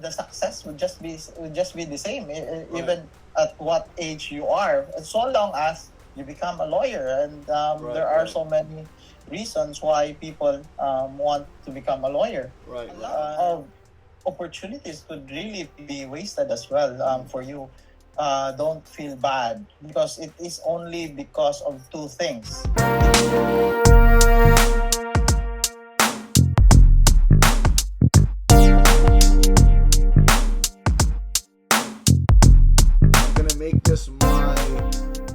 the success would just be the same, Right. even at what age you are, so long as you become a lawyer. And Right, there are right. so many reasons why people want to become a lawyer. Right, A right. lot of opportunities could really be wasted as well for you. Don't feel bad because it is only because of two things. I'm gonna make this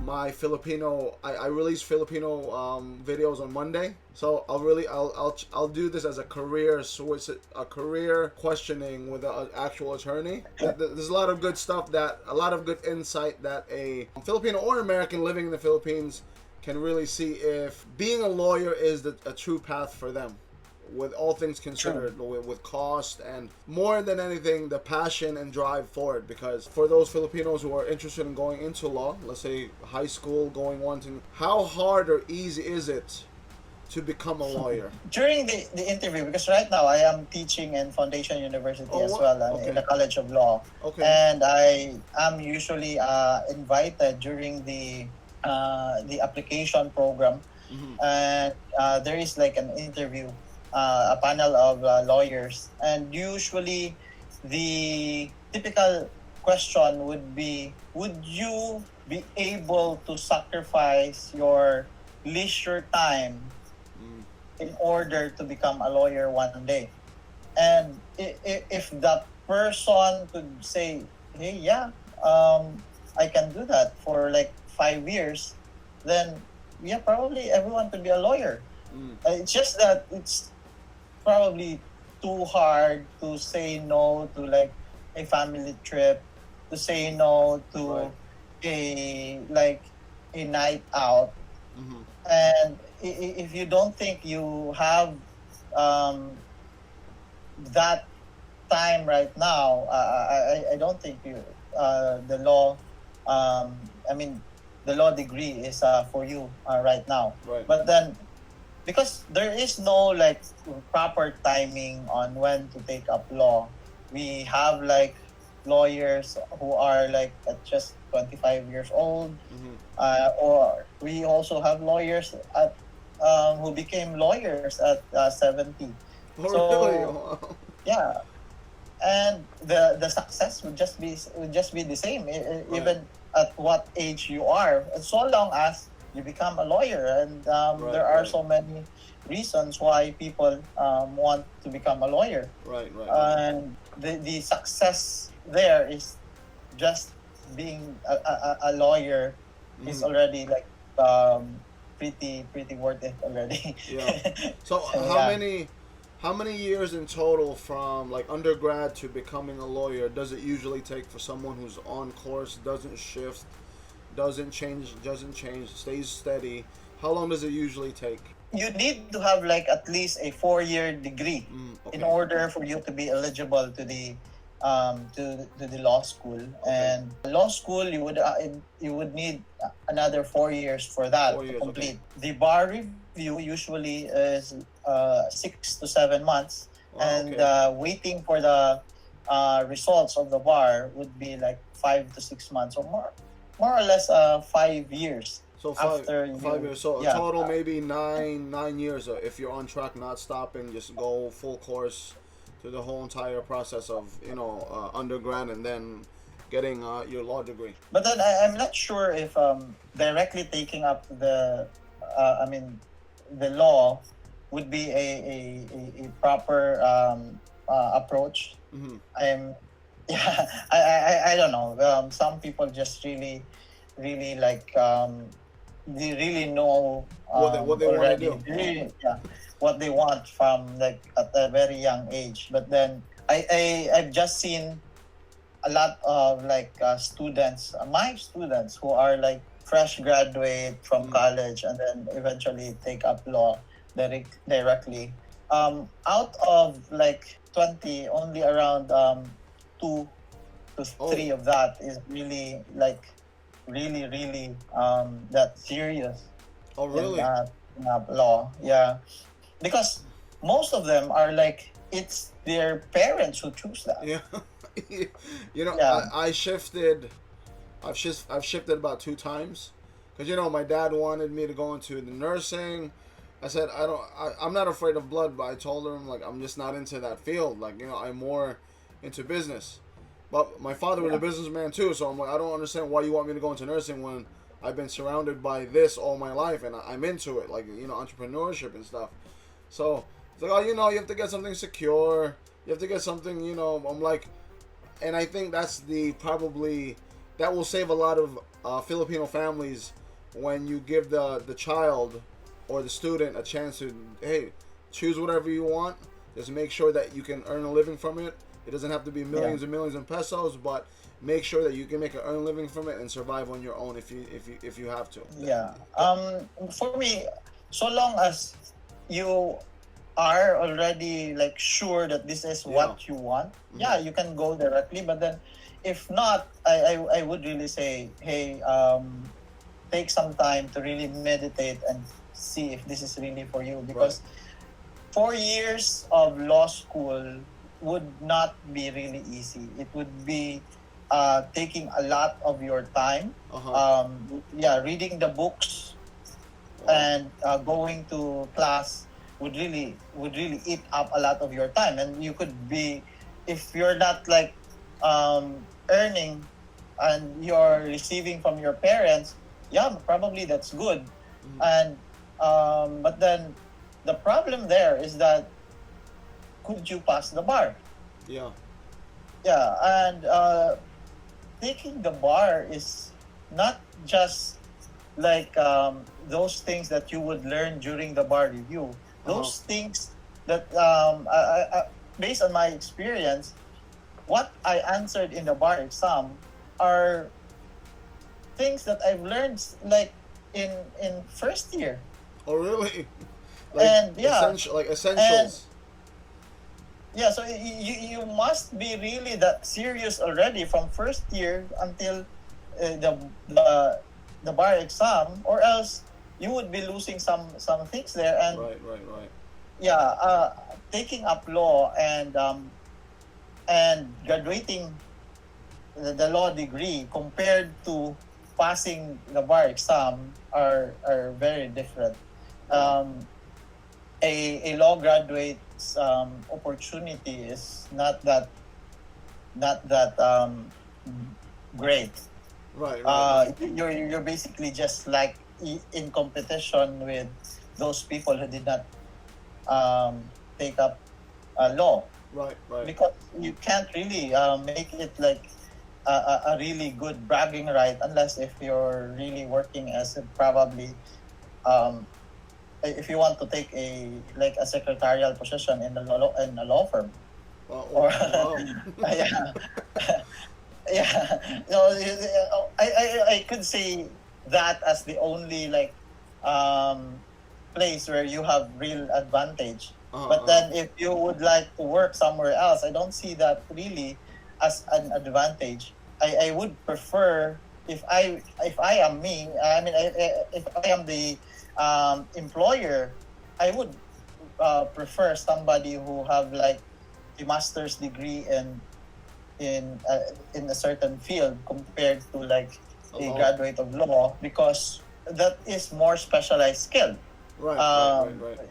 my Filipino. I release Filipino videos on Monday, so I'll do this as a career switch, a career questioning with an actual attorney. There's a lot of good stuff, that a lot of good insight that a Filipino or American living in the Philippines can really see if being a lawyer is a true path for them, with all things considered, with cost and more than anything, the passion and drive for it. Because for those Filipinos who are interested in going into law, let's say high school, going wanting, how hard or easy is it to become a lawyer? During the interview, because right now I am teaching in Foundation University as well, in the College of Law. Okay. And I am usually invited during the application program. And there is like an interview, a panel of lawyers, and usually the typical question would be, would you be able to sacrifice your leisure time in order to become a lawyer one day? And if the person could say, hey, yeah, I can do that for like 5 years, then yeah, probably everyone could be a lawyer. It's just that it's probably too hard to say no to like a family trip, to say no to a night out. And if you don't think you have that time right now, I don't think the law, I mean, the law degree is for you right now. Right. But then, because there is no like proper timing on when to take up law, we have like lawyers who are like at just 25 years old, or we also have lawyers at who became lawyers at 70. Oh, So really? yeah, and the success would just be the same, even at what age you are, so long as you become a lawyer. And there are so many reasons why people want to become a lawyer. Right. And the success there is just being a lawyer is already like pretty worth it already. Yeah. So Yeah. how many years in total from like undergrad to becoming a lawyer does it usually take for someone who's on course, doesn't shift, doesn't change, stays steady? How long does it usually take? You need to have like at least a 4-year degree in order for you to be eligible to the law school. And law school, you would need another 4 years for that 4 to years, complete. The bar review usually is 6 to 7 months, and waiting for the results of the bar would be like 5 to 6 months, or more or less 5 years. So After 5 years. So yeah. a total maybe nine years if you're on track, not stopping, just go full course to the whole entire process of undergrad and then getting your law degree. But then I'm not sure if directly taking up the law would be a proper approach. I'm yeah, I don't know. Some people just really like they really know What they want to already, do. really, yeah, what they want from like at a very young age. But then I've just seen a lot of like my students who are like fresh graduate from college and then eventually take up law directly. Out of like 20, only around 2 to 3 of that is really like really that serious Oh, really? in law. Yeah, because most of them are like it's their parents who choose that. Yeah. You know, Yeah. I shifted. I've shifted about 2 times, because my dad wanted me to go into the nursing. I said I don't. I'm not afraid of blood, but I told him like I'm just not into that field. Like I'm more into business. But my father was a businessman too, so I'm like I don't understand why you want me to go into nursing when I've been surrounded by this all my life and I'm into it, like entrepreneurship and stuff. So it's like, oh, you have to get something secure. You have to get something, I'm like, and I think that's that will save a lot of Filipino families when you give the child or the student a chance to, hey, choose whatever you want. Just make sure that you can earn a living from it. It doesn't have to be millions and millions in pesos, but make sure that you can make an earn living from it and survive on your own if you have to. Yeah. For me, so long as you are already like sure that this is what you want, you can go directly. But then, if not, I would really say, hey, take some time to really meditate and see if this is really for you, because 4 years of law school would not be really easy. It would be taking a lot of your time. Reading the books and going to class would really eat up a lot of your time, and you could be, if you're not like earning and you're receiving from your parents, probably that's good. And but then the problem there is that, could you pass the bar? Yeah. And taking the bar is not just like those things that you would learn during the bar review. Those things that, based on my experience, what I answered in the bar exam are things that I've learned like in first year. Oh, really? And essentials. So you must be really that serious already from first year until the bar exam, or else you would be losing some things there. And right. Taking up law and graduating the law degree compared to passing the bar exam are very different. A law graduate's opportunity is not that great. Right. You're basically just like in competition with those people who did not take up law. Right. Because you can't really make it like a really good bragging right, unless if you're really working as probably if you want to take a secretarial position in a law firm. Or I could say that as the only place where you have real advantage. But then if you would like to work somewhere else, I don't see that really as an advantage. I would prefer, if I am me, I mean, if I am the employer, I would prefer somebody who have like a master's degree in a certain field compared to like a graduate of law, because that is more specialized skill. Right.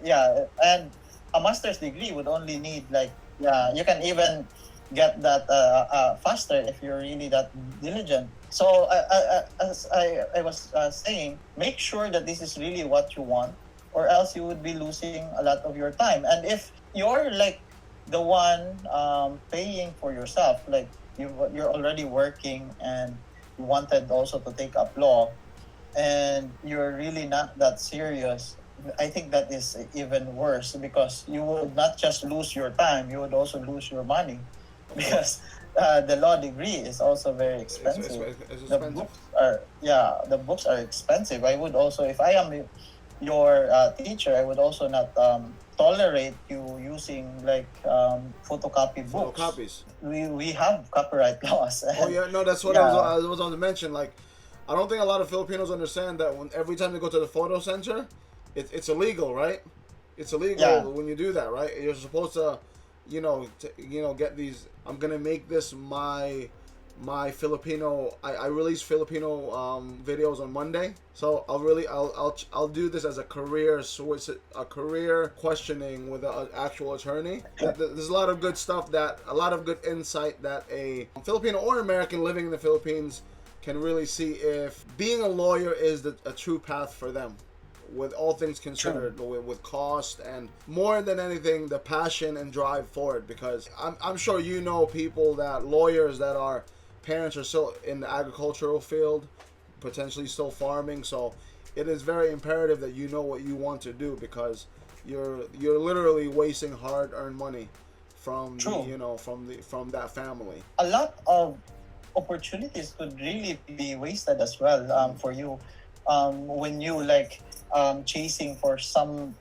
Yeah, and a master's degree would only need you can even get that faster if you're really that diligent. So as I was saying, make sure that this is really what you want, or else you would be losing a lot of your time. And if you're like the one paying for yourself, like you're already working and you wanted also to take up law, and you're really not that serious, I think that is even worse, because you would not just lose your time, you would also lose your money, because the law degree is also very expensive. It's The expensive. books are expensive. I would also, if I am your teacher, I would also not tolerate you using photocopy books. Photocopies. We have copyright laws. Oh yeah, no, that's what I was on to mention. Like, I don't think a lot of Filipinos understand that every time they go to the photo center, it's illegal, right? It's illegal when you do that, right? You're supposed to get these. I'm gonna make this my Filipino. I release Filipino videos on Monday, so I'll do this as a career switch, a career questioning with an actual attorney. There's a lot of good stuff, a lot of good insight that a Filipino or American living in the Philippines can really see if being a lawyer is a true path for them, with all things considered, with cost and more than anything, the passion and drive for it. Because I'm sure people lawyers that are parents are still in the agricultural field, potentially still farming. So it is very imperative that you know what you want to do, because you're literally wasting hard-earned money from from that family. A lot of opportunities could really be wasted as well, for you, when you chasing for something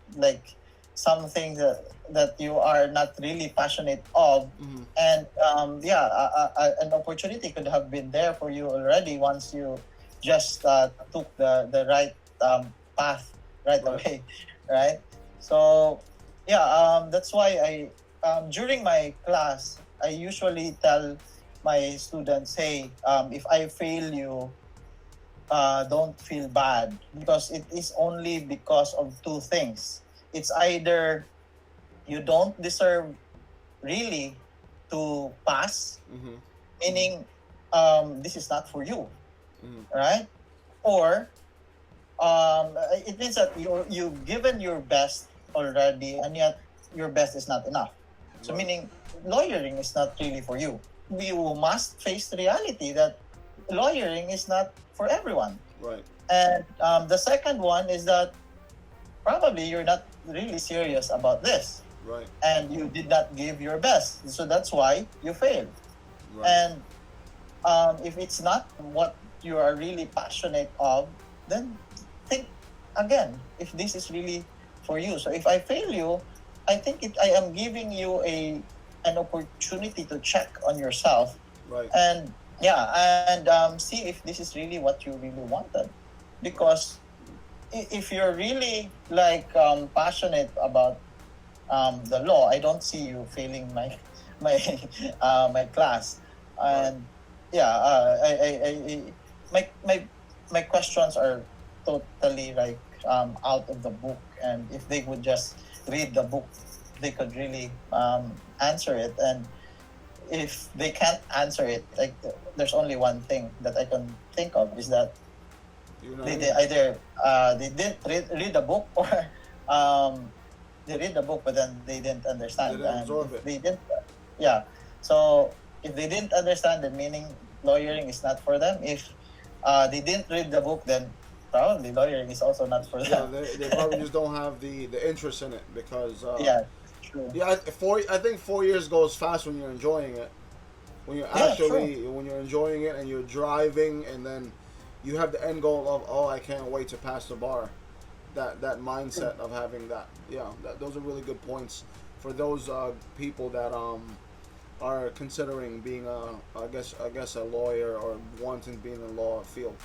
that you are not really passionate of. And an opportunity could have been there for you already once you just took the right path right away, right? So that's why during my class, I usually tell my students, hey, if I fail you, don't feel bad, because it is only because of two things. It's either you don't deserve really to pass, meaning this is not for you, right? Or it means that you've given your best already, and yet your best is not enough. So meaning lawyering is not really for you. You must face the reality that lawyering is not for everyone. Right. And the second one is that probably you're not really serious about this. Right. And you did not give your best. So that's why you failed. Right. And if it's not what you are really passionate of, then think again if this is really for you. So if I fail you, I think I am giving you an opportunity to check on yourself. Right. And see if this is really what you really wanted. Because if you're really passionate about the law, I don't see you failing my my class. And my questions are totally out of the book, and if they would just read the book, they could really answer it. And if they can't answer it, there's only one thing that I can think of, is that they either they didn't read the book, or they read the book but then they didn't understand. They didn't absorb it. They didn't. So if they didn't understand, then meaning lawyering is not for them. If they didn't read the book, then probably lawyering is also not for them. They probably just don't have the interest in it, because True. I think 4 years goes fast when you're enjoying it. When you're enjoying it and you're driving, and then you have the end goal of, oh, I can't wait to pass the bar. That mindset of having that. Those are really good points for those people that are considering being I guess a lawyer, or wanting to be in the law field.